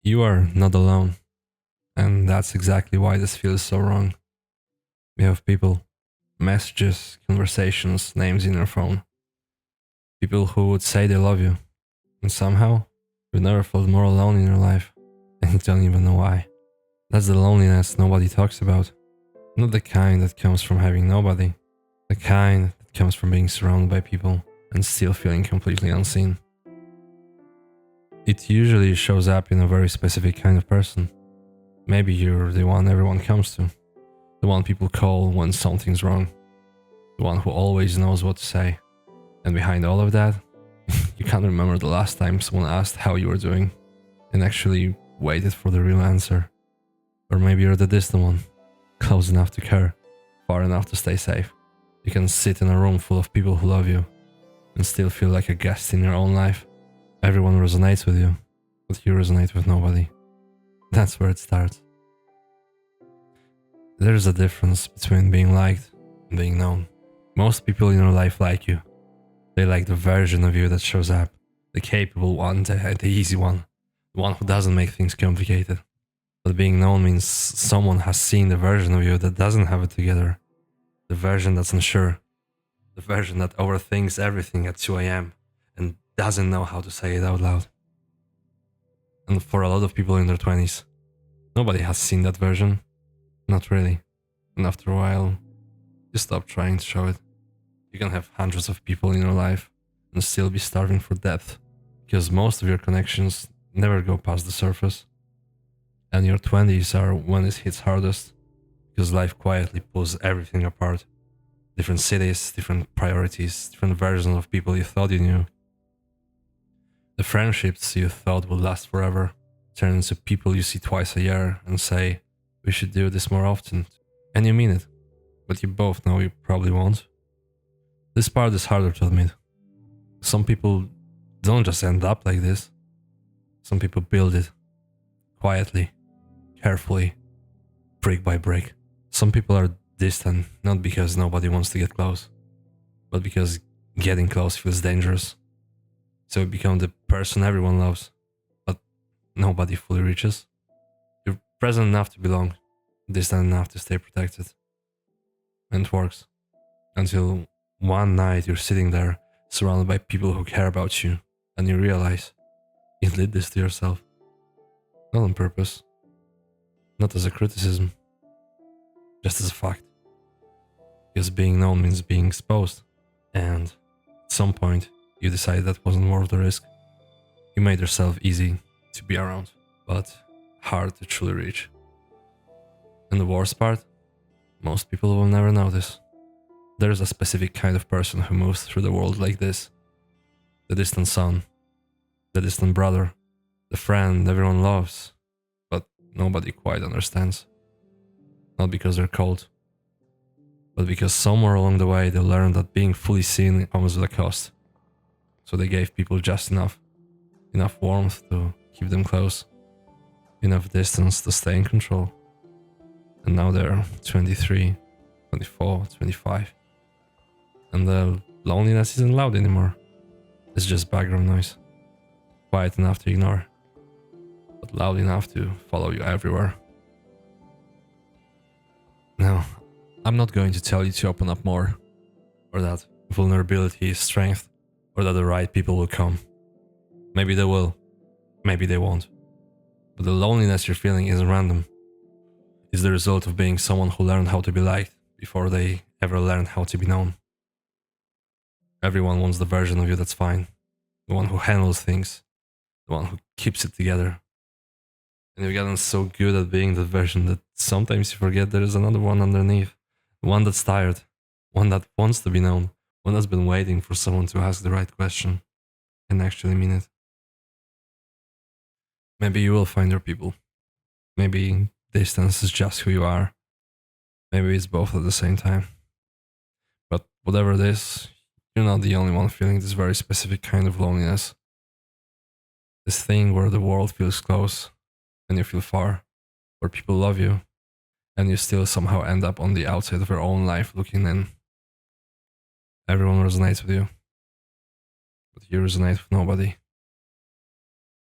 You are not alone, and that's exactly why this feels so wrong. We have people, messages, conversations, names in your phone, people who would say they love you, and somehow you've never felt more alone in your life, and you don't even know why. That's the loneliness nobody talks about, not the kind that comes from having nobody, the kind that comes from being surrounded by people and still feeling completely unseen. It usually shows up in a very specific kind of person. Maybe you're the one everyone comes to, the one people call when something's wrong, the one who always knows what to say. And behind all of that, you can't remember the last time someone asked how you were doing and actually waited for the real answer. Or maybe you're the distant one, close enough to care, far enough to stay safe. You can sit in a room full of people who love you and still feel like a guest in your own life. Everyone resonates with you, but you resonate with nobody. That's where it starts. There's a difference between being liked and being known. Most people in your life like you. They like the version of you that shows up, the capable one, the easy one, the one who doesn't make things complicated. But being known means someone has seen the version of you that doesn't have it together, the version that's unsure, the version that overthinks everything at 2 a.m. and doesn't know how to say it out loud. And for a lot of people in their 20s, nobody has seen that version. Not really. And after a while, you stop trying to show it. You can have hundreds of people in your life and still be starving for depth, because most of your connections never go past the surface. And your 20s are when it hits hardest, because life quietly pulls everything apart. Different cities, different priorities, different versions of people you thought you knew. The friendships you thought would last forever turn into people you see twice a year and say, we should do this more often. And you mean it, but you both know you probably won't. This part is harder to admit. Some people don't just end up like this. Some people build it quietly, carefully, brick by brick. Some people are distant not because nobody wants to get close, but because getting close feels dangerous. So you become the person everyone loves, but nobody fully reaches. You're present enough to belong, distant enough to stay protected. And it works. Until one night you're sitting there, surrounded by people who care about you, and you realize you did this to yourself. Not on purpose. Not as a criticism. Just as a fact. Because being known means being exposed. And at some point, you decided that wasn't worth the risk. You made yourself easy to be around, but hard to truly reach. And the worst part? Most people will never notice. There's a specific kind of person who moves through the world like this. The distant son, the distant brother, the friend everyone loves, but nobody quite understands. Not because they're cold, but because somewhere along the way they learned that being fully seen comes with a cost. So they gave people just enough warmth to keep them close, enough distance to stay in control. And now they're 23, 24, 25. And the loneliness isn't loud anymore. It's just background noise. Quiet enough to ignore, but loud enough to follow you everywhere. Now, I'm not going to tell you to open up more, or that vulnerability is strength, or that the right people will come. Maybe they will, maybe they won't. But the loneliness you're feeling isn't random. It's the result of being someone who learned how to be liked before they ever learned how to be known. Everyone wants the version of you that's fine, the one who handles things, the one who keeps it together. And you've gotten so good at being that version that sometimes you forget there is another one underneath, one that's tired, one that wants to be known, one that's been waiting for someone to ask the right question and actually mean it. Maybe you will find your people. Maybe distance is just who you are. Maybe it's both at the same time. But whatever it is, you're not the only one feeling this very specific kind of loneliness. This thing where the world feels close and you feel far, where people love you and you still somehow end up on the outside of your own life looking in. Everyone resonates with you, but you resonate with nobody.